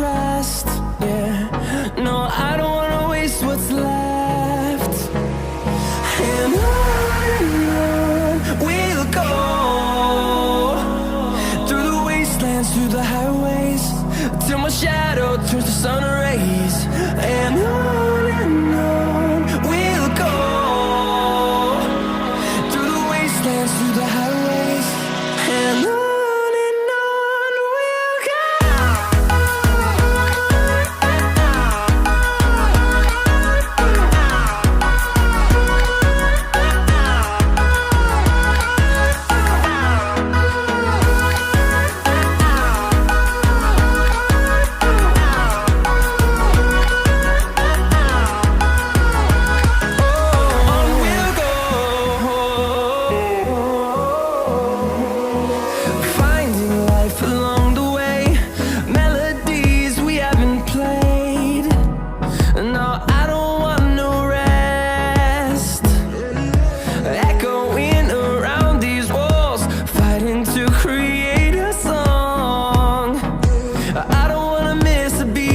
past. Yeah, no, I don't wanna waste what's left. And on we'll go, through the wastelands, through the highways, till my shadow turns to sun rays. And on we'll go, through the wastelands, through the highways, and on we'll go. To create a song, I don't wanna miss a beat.